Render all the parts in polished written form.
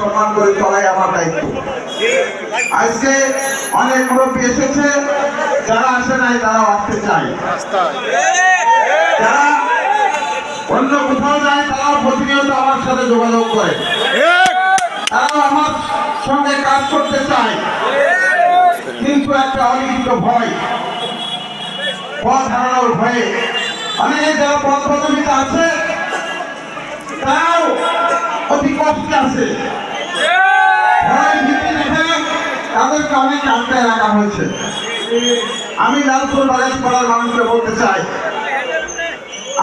সম্মান করে চলাই আমার দায়িত্ব। আজকে অনেক মুরব্বী এসেছে, যারা আসে নাই তারাও আসতে চায়, যারা অন্য কোথাও যায় তারাও প্রতিনিয়ত আমার সাথে যোগাযোগ করে, তারাও আমার সঙ্গে কাজ করতে চায়। কিন্তু একটা অলিখিত ভয়, পথ হারানোর ভয়ে অনেকে যারা পথ পদবিতে আছে তারাও অতি কষ্টে আছে। ভয় ভীতি দেখে তাদেরকে অনেক আটকায় রাখা হয়েছে। আমি লালপুর বাগাতি পাড়ার মানুষকে বলতে চাই,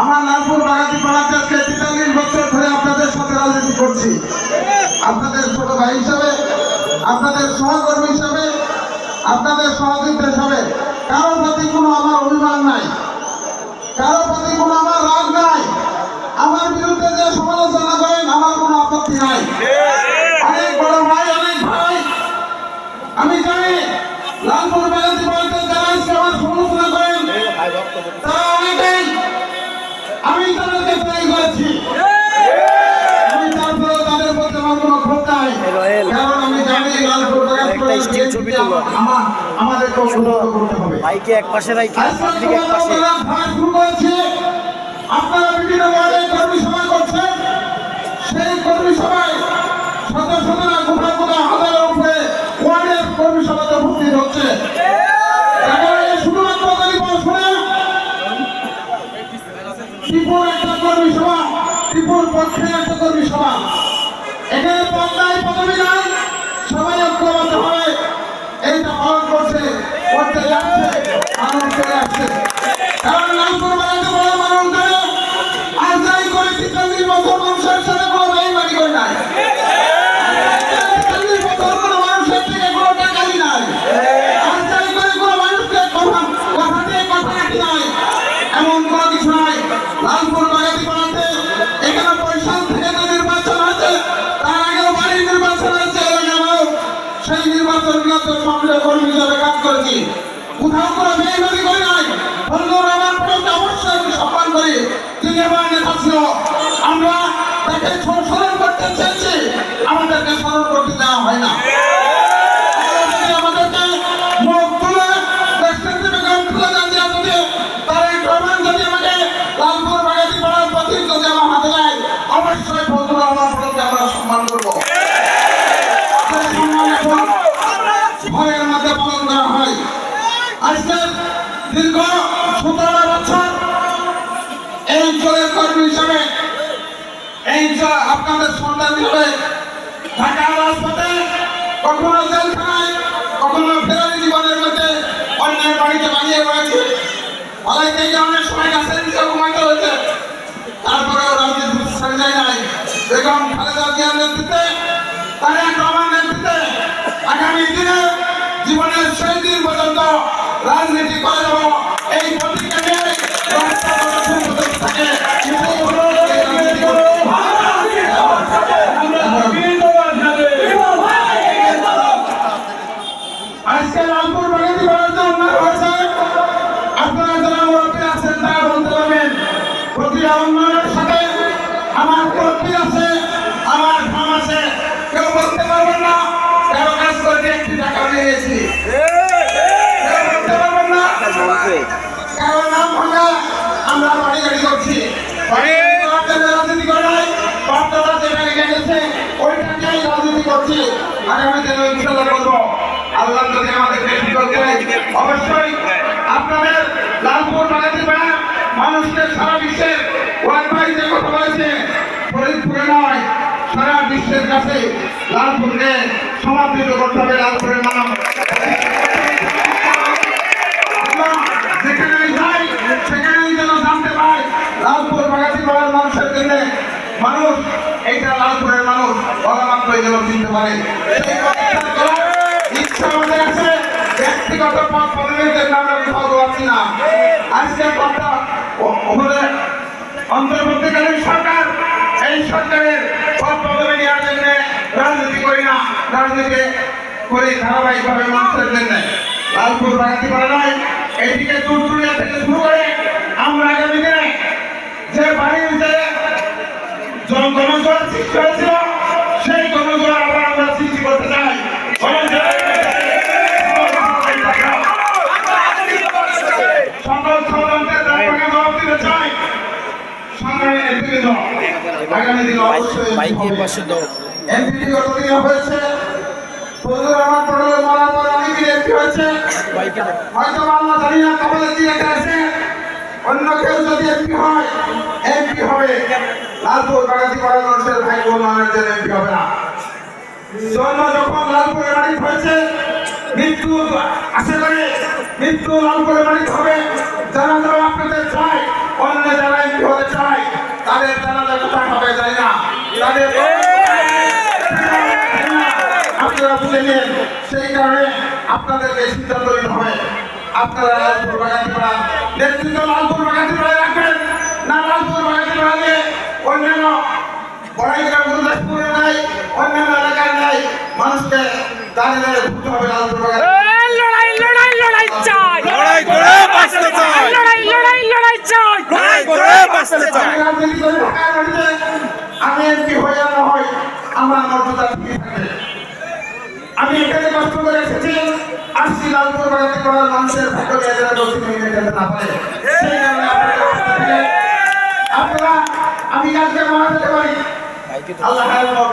আমার লালপুর বাগাতি পাড়াতে আজকে 43 বছর ধরে আপনাদের সাথে রাজনীতি করছি। আপনাদের ছোট ভাই হিসাবে, আপনাদের সহকর্মী হিসাবে, আপনাদের সহযোগিতা হিসাবে কারো প্রতি কোনো আমার অভিমান নাই, কারো প্রতি কোনো আমার রাগ নাই। আমার বিরুদ্ধে যে সমালোচনা করেন আমার কোনো আপত্তি নাই। অনেক বড় ভাই, অনেক ভাই আমি জানি লালপুর বাগাতি পাড়াতে যারা আজকে আমার সমালোচনা করেন তারা অনেকেই আমি তাদেরকে ট্রাই করেছি। আমি তারপরে তাদের প্রতি আমার কোনো ক্ষোভ নাই, কারণ আমি জানি লালপুর বাগাতি আমাদেরকে করতে হবে। বাইকে এক পাশে রাখি, এক পাশে শুরু করেছি। আপনারা বিভিন্ন ওয়ার্ডে কর্মী সভা করছেন, সেই কর্মী সভায় শত শত না কোথাও কোথাও হাজারের উপরে ওয়ার্ডের কর্মী সভাতে উপস্থিত হচ্ছে। শুধুমাত্র ত্রিপুর একটা কর্মী সভা, ত্রিপুর পক্ষে একটা কর্মী সভা, এখানে পদ্মায় পদবী নাই, সবাই ঐক্যবদ্ধ হবে এইটা পালন করছে, করতে যাচ্ছে, মানুষ চলে আসছে। কারণ লালপুর বাগাতি পাড়ার মানুষ ধরে আর যাই করে 43 বছর মানুষের সাথে কোনো বেইমানি করে নাই, 43 বছর কোনো মানুষের থেকে কোনো টাকাই নাই, আর যাই করে কোনো মানুষকে কথা দিয়ে কথা রাখি নাই, এমন কোনো কিছু নাই। লালপুর বাগাতি পাড়াতে এখানে পয়সা থেকে যে নির্বাচন হয়েছে, তার আগেও বাড়ির নির্বাচন হয়েছে, এলাকার সেই নির্বাচনগুলোতে সক্রিয় কর্মী হিসাবে কাজ করেছি, কোথাও কোনো বেইমানি করে নাই। ফজলুর রহমান পটলকে অবশ্যই আমি সম্মান করি, তিনি আমার নেতা ছিল, আমরা তাকে স্মরণ করতে চেয়েছি, আমাদেরকে স্মরণ করতে দেওয়া হয় না। আমাদেরকে মুখ তুলে রাষ্ট্রপতি বেগম খালেদা জিয়া যদি তারেক রহমান যদি আমাকে লালপুর বাগাতি পাড়ার প্রতীক যদি আমার হাতে নেয়, অবশ্যই ফজলুর রহমান পটলকে আমরা সম্মান করবো। ভয়ের মধ্যে পালন করা হয়। আজকে দীর্ঘ 17 বছর এই অঞ্চলের কর্মী হিসাবে, এই আপনাদের সন্তান হিসাবে ঢাকা রাজপথে কখনো জেলখানায়, কখনো ফেরারি জীবনের মধ্যে অন্যের বাড়িতে বানিয়ে রয়েছে, পালাইতে গিয়ে অনেক সময় গাছের নিচে ঘুমাইতে হয়েছে, তারপরেও রাজনীতি ছেড়ে যায় নাই। বেগম খালেদা জিয়ার নেতৃত্বে, তারেক রহমানের নেতৃত্বে আগামী দিনে জীবনের শেষ দিন পর্যন্ত রাজনীতি করে যাব এই প্রতিজ্ঞা নিয়ে আজকে লালপুর বাগাতি পাড়াতে উন্নয়ন হয়েছে। আপনারা যারা মুরব্বী আছেন তারা বলতে পারবেন, প্রতিটা উন্নয়নের সাথে আমার মুরব্বী আছে, আমার ফার্ম আছে, কেউ বলতে পারবেন না কারো কাজ করে 1 টাকা নিয়েছি, কেউ বলতে পারবেন না কারো নাম ভাঙা আমরা বাড়ি গাড়ি করছি, রাজনীতি করে নাই, বার্তাটা যেটা গেছে ওইটাকেই রাজনীতি করছি। আগামী দিনে ইনশাআল্লাহ করবো, আল্লাহ যদি আমাদেরকে সুযোগ দেয় অবশ্যই আপনাদের লালপুর বাগাতি পাড়া মানুষকে সারা বিশ্বের ওয়াইফাই যে কথা বলেছে, ফরিদপুরে নয় সারা বিশ্বের কাছে লালপুরকে সমাদৃত করতে হবে। লালপুরের নাম যেখানে যাই সেখানেই যেন জানতে পাই লালপুর বাগাতি পাড়ার মানুষের জন্য মানুষ এইটা লালপুরের মানুষ অগামাত্রই যেন চিনতে পারে। ইচ্ছা আমাদের আছে, ব্যক্তিগত পদ পদবীর জন্য আমরা কোথাও পাচ্ছি না। আজকে কথা অন্তর্বর্তীকালীন সরকার, এই সরকারের পদ পদবী নেওয়ার জন্য রাজনীতি করি না, রাজনীতি করি ধারাবাহিকভাবে মানুষের জন্য। লালপুর বাগাতি পাড়া নয়, এদিকে চুরচুরিয়া থেকে শুরু করে আমরা আগামী দিনে যে বাড়ির যে গণজোয়ার সৃষ্টি হয়েছিল সেই গণজোয়ার আগামী দিনে অবশ্যই বাইকে পাশে দাও। এমপি কতদিন হয়েছে? ফজলুর রহমান পটলের মারার পর অনেকদিন এমপি হয়েছে। বাইকে দাও। হয়তো আল্লাহ জানি না কপালে কি লেখা আছে। অন্য কেউ যদি এমপি হয়, এমপি হবে লালপুর বাগাতি পাড়ার মানুষের ভাই উন্নয়নের জন্য এমপি হবে না। জন্ম যখন লালপুরের বাড়ি হয়েছে, মৃত্যু আসে করে মৃত্যু লালপুরের বাড়ি হবে। জানাজাও আপনাদের চাই, অন্য যারা এমপি হতে চায় তাদের জানাজা কোথায় হবে জানি না, তাদের আপনারা বুঝে নিন। সেই কারণে আপনাদেরকে সিদ্ধান্ত নিতে হবে। আপনারা লালপুর বাগাতি পাড়া নেতৃত্ব লালপুর বাগাতি পাড়ায় রাখবেন না, লালপুর বাগাতি পাড়াতে অন্যান্য বড়াইগ্রাম গুরুদাসপুরে নাই, অন্যান্য এলাকায় নাই। মানুষকে দাঁড়িয়ে দাঁড়িয়ে ঘুরতে হবে লালপুর বাগাতি। লড়াই লড়াই লড়াই চাই, লড়াই করে বাঁচতে চাই, লড়াই লড়াই লড়াই চাই, লড়াই করে বাঁচতে চাই। আমি রাজনীতি করে ঢাকার মাটিতে আমি এমপি হয়ে আর না হয় আমার মর্যাদা ঠিক থাকবে। আমি এখানে কষ্ট করে এসেছি, আসছি লালপুর বাগাতি করার মানুষের ভাগ্য নিয়ে যারা দক্ষিণ ভেঙে যেতে না পারে। সেই কারণে আপনারা আমি কালকে মারা যেতে পারি, বাইকে দাও। আল্লাহ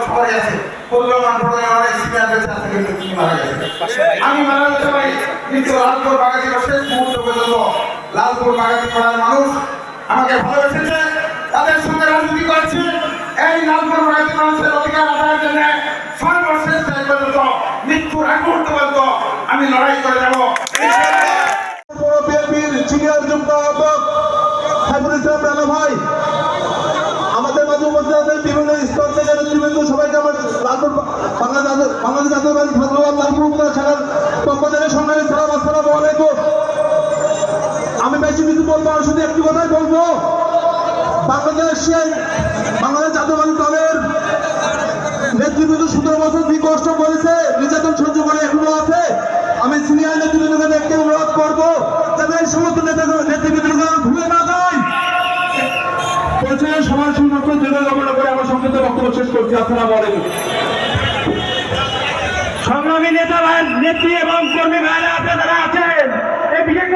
সবাই আছে। পল্লমান পড়ে অনেক সিনিয়র বেঁচে আছে, কিন্তু কি মারা গেছে। আমি মারা যেতে পারি, কিন্তু লালপুর বাগাতি শেষ মুহূর্ত পর্যন্ত লালপুর বাগাতি করার মানুষ আমাকে ভালোবেসেছে, তাদের সঙ্গে রাজনীতি করছে। এই লালপুর বাগাতি মানুষের অধিকার আদায়ের জন্য সর্বশেষ শেষ পর্যন্ত মৃত্যুর আগ মুহূর্ত পর্যন্ত আমি লড়াই করে যাবো। বিএনপির সিনিয়র যুগ্ম আহ্বায়ক সাইফুল ইসলাম রানা ভাই আমাদের মাঝে উপস্থিত আছেন। বিভিন্ন স্তর থেকে নেতৃবৃন্দ সবাইকে আমার লালপুর বাংলাদেশ জাতীয়তাবাদী ছাত্রদল লালপুর উপজেলা শাখার পক্ষ থেকে সংগ্রামী সালাম, আসসালামু আলাইকুম। আমি বেশি কিছু বলবো না, শুধু একটি কথাই বলবো। বাংলাদেশ জাতীয়তাবাদী দলের নেতৃবৃন্দ 17 বছর কি কষ্ট করেছে, নির্যাতন সহ্য করে এখনো আছে। আমি সিনিয়র নেতৃবৃন্দকে দেখতে অনুরোধ করবো যাতে এই সমস্ত নেতৃবৃন্দকে ভুলে না যায়। পরিচয়ের সবার সুমাত্র দীর্ঘ কামনা করে আমার সংক্ষিপ্ত বক্তব্য শেষ করছি। আসসালামু আলাইকুম। সংগ্রামী নেতা নেত্রী এবং কর্মী ভাইরা আপনারা আছেন, এই বিশেষ